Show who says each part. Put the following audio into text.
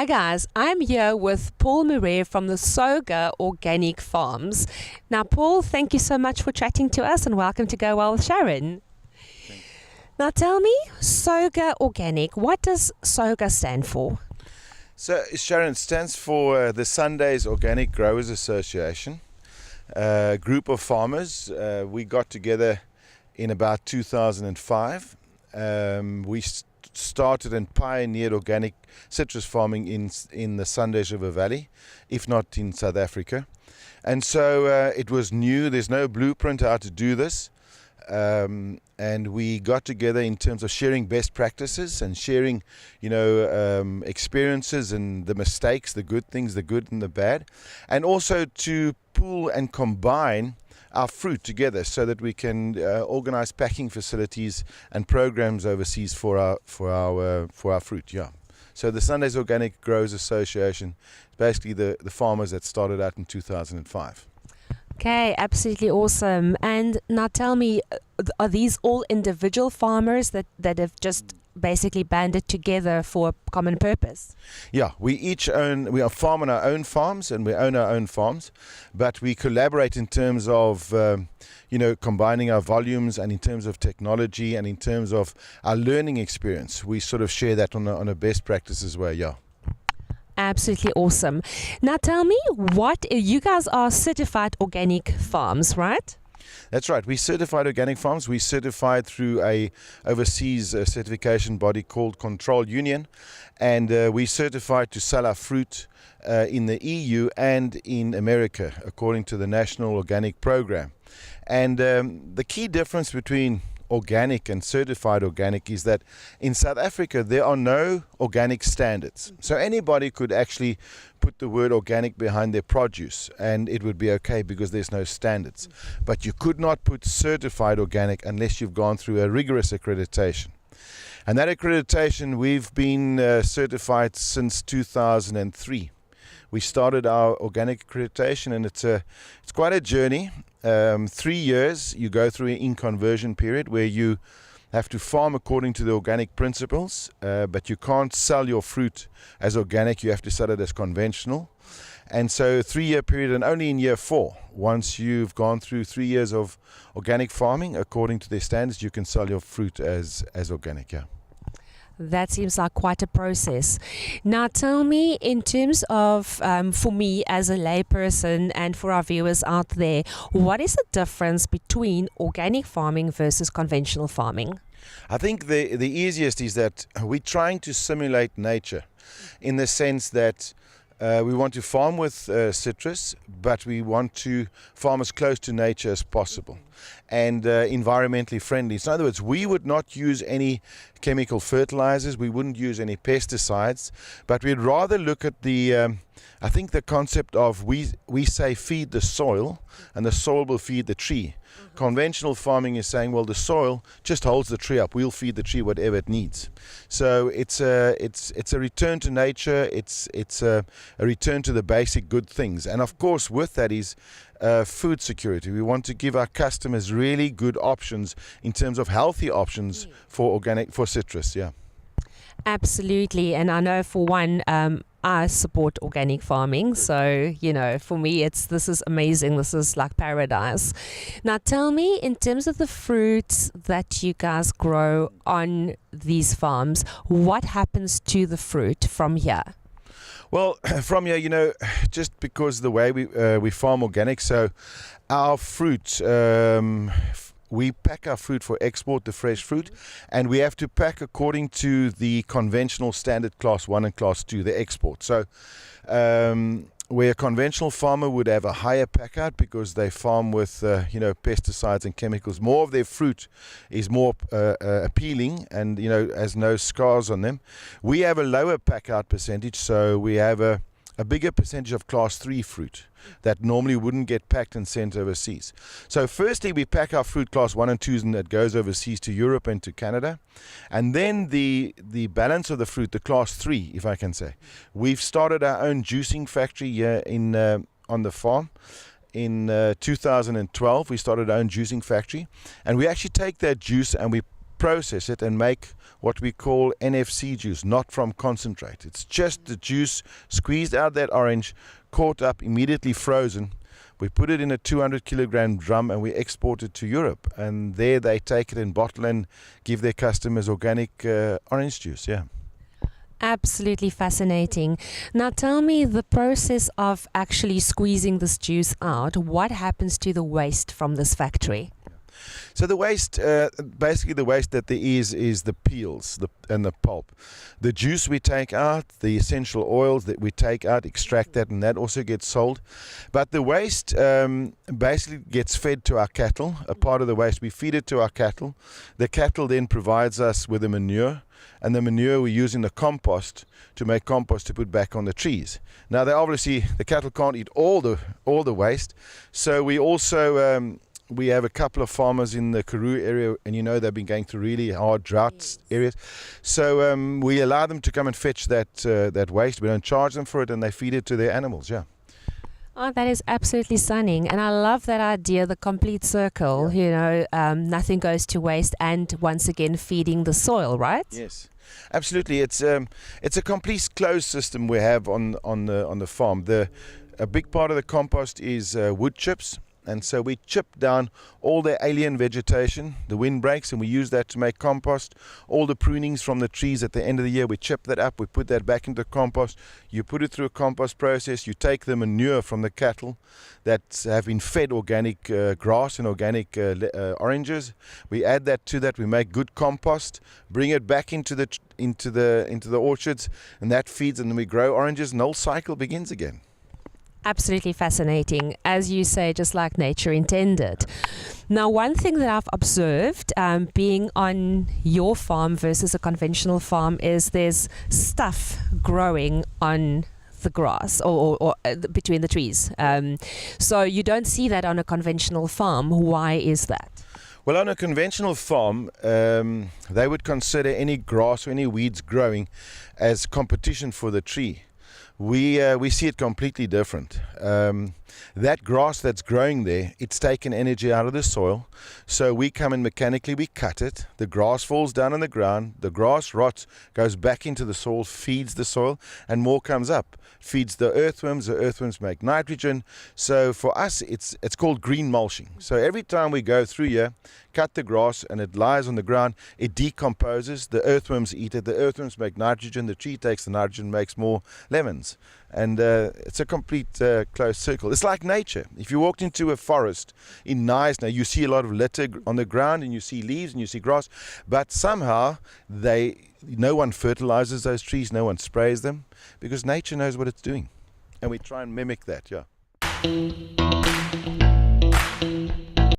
Speaker 1: Hi guys, I'm here with Paul Murray from the SOGA Organic Farms. Now Paul, thank you so much for chatting to us and welcome to Go Well with Sharon. Now tell me, SOGA Organic, what does SOGA stand for?
Speaker 2: So Sharon, stands for the Sundays Organic Growers Association, a group of farmers. We got together in about 2005. We started and pioneered organic citrus farming in the Sundays River Valley, if not in South Africa. And so it was new. There's no blueprint how to do this. And we got together in terms of sharing best practices and sharing, experiences and the mistakes, the good things, the good and the bad, and also to pool and combine our fruit together so that we can organize packing facilities and programs overseas for our fruit. Yeah. So the Sundays Organic Growers Association is basically the farmers that started out in 2005.
Speaker 1: Okay, absolutely awesome. And now tell me, are these all individual farmers that have just basically banded together for a common purpose?
Speaker 2: Yeah, we are farming our own farms and we own our own farms, but we collaborate in terms of, combining our volumes and in terms of technology and in terms of our learning experience. We sort of share that on a best practices way, yeah.
Speaker 1: Absolutely awesome. Now tell me, you guys are certified organic farms, right?
Speaker 2: That's right. We certified organic farms. We certified through a overseas certification body called Control Union, and we certified to sell our fruit in the EU and in America according to the National Organic Program. And the key difference between organic and certified organic is that in South Africa there are no organic standards, so anybody could actually put the word organic behind their produce and it would be okay because there's no standards. But you could not put certified organic unless you've gone through a rigorous accreditation, and that accreditation we've been certified since 2003. We started our organic accreditation, and it's quite a journey. 3 years you go through an in-conversion period where you have to farm according to the organic principles, but you can't sell your fruit as organic. You have to sell it as conventional. And so 3-year period, and only in year 4, once you've gone through 3 years of organic farming according to their standards, you can sell your fruit as organic. Yeah.
Speaker 1: That seems like quite a process. Now tell me, in terms of, for me as a layperson and for our viewers out there, what is the difference between organic farming versus conventional farming?
Speaker 2: I think the easiest is that we're trying to simulate nature in the sense that we want to farm with citrus, but we want to farm as close to nature as possible and environmentally friendly. So in other words, we would not use any chemical fertilizers, we wouldn't use any pesticides, but we'd rather look at the concept of we say feed the soil and the soil will feed the tree. Conventional farming is saying, well, the soil just holds the tree up. We'll feed the tree whatever it needs. So it's a return to nature. It's a return to the basic good things. And of course, with that is food security. We want to give our customers really good options in terms of healthy options for citrus. Yeah.
Speaker 1: Absolutely, and I know for one, I support organic farming, so for me this is amazing. This is like paradise. Now tell me, in terms of the fruits that you guys grow on these farms, what happens to the fruit from here?
Speaker 2: Well, from here, just because the way we farm organic, so our fruit, we pack our fruit for export, the fresh fruit, and we have to pack according to the conventional standard class 1 and class 2, the export. So where a conventional farmer would have a higher pack out because they farm with pesticides and chemicals, more of their fruit is more appealing and has no scars on them. We have a lower pack out percentage, so we have a bigger percentage of class 3 fruit that normally wouldn't get packed and sent overseas. So firstly, we pack our fruit class 1 and 2s, and that goes overseas to Europe and to Canada. And then the balance of the fruit, the class 3, if I can say. We've started our own juicing factory here on the farm. In 2012, we started our own juicing factory. And we actually take that juice and we process it and make what we call NFC juice, not from concentrate. It's just the juice squeezed out that orange, caught up, immediately frozen. We put it in a 200 kilogram drum and we export it to Europe. And there they take it and bottle and give their customers organic orange juice. Yeah.
Speaker 1: Absolutely fascinating. Now tell me the process of actually squeezing this juice out. What happens to the waste from this factory?
Speaker 2: So the waste, basically the waste that there is the peels and the pulp. The juice we take out, the essential oils that we take out, extract that, and that also gets sold. But the waste basically gets fed to our cattle. A part of the waste, we feed it to our cattle. The cattle then provides us with the manure, and the manure we use in the compost to make compost to put back on the trees. Now, the cattle can't eat all the waste, so we also we have a couple of farmers in the Karoo area, and they've been going through really hard drought areas. So we allow them to come and fetch that waste. We don't charge them for it, and they feed it to their animals. Yeah.
Speaker 1: Oh, that is absolutely stunning. And I love that idea, the complete circle, nothing goes to waste, and once again feeding the soil, right?
Speaker 2: Yes, absolutely. It's a complete closed system we have on the farm. A big part of the compost is wood chips. And so we chip down all the alien vegetation, the windbreaks, and we use that to make compost. All the prunings from the trees at the end of the year, we chip that up, we put that back into compost. You put it through a compost process, you take the manure from the cattle that have been fed organic grass and organic oranges. We add that to that, we make good compost, bring it back into the orchards, and that feeds, and then we grow oranges, and the whole cycle begins again.
Speaker 1: Absolutely fascinating, as you say, just like nature intended. Now, one thing that I've observed being on your farm versus a conventional farm is there's stuff growing on the grass or between the trees. So you don't see that on a conventional farm. Why is that?
Speaker 2: Well, on a conventional farm, they would consider any grass or any weeds growing as competition for the tree. We see it completely different. That grass that's growing there, it's taken energy out of the soil. So we come in mechanically, we cut it. The grass falls down on the ground. The grass rots, goes back into the soil, feeds the soil, and more comes up. Feeds the earthworms. The earthworms make nitrogen. So for us, it's called green mulching. So every time we go through here, cut the grass and it lies on the ground, it decomposes. The earthworms eat it. The earthworms make nitrogen. The tree takes the nitrogen, makes more lemons. And it's a complete closed circle. It's like nature. If you walked into a forest in Nice now, you see a lot of litter on the ground, and you see leaves and you see grass, but somehow no one fertilizes those trees, no one sprays them, because nature knows what it's doing, and we try and mimic that. Yeah.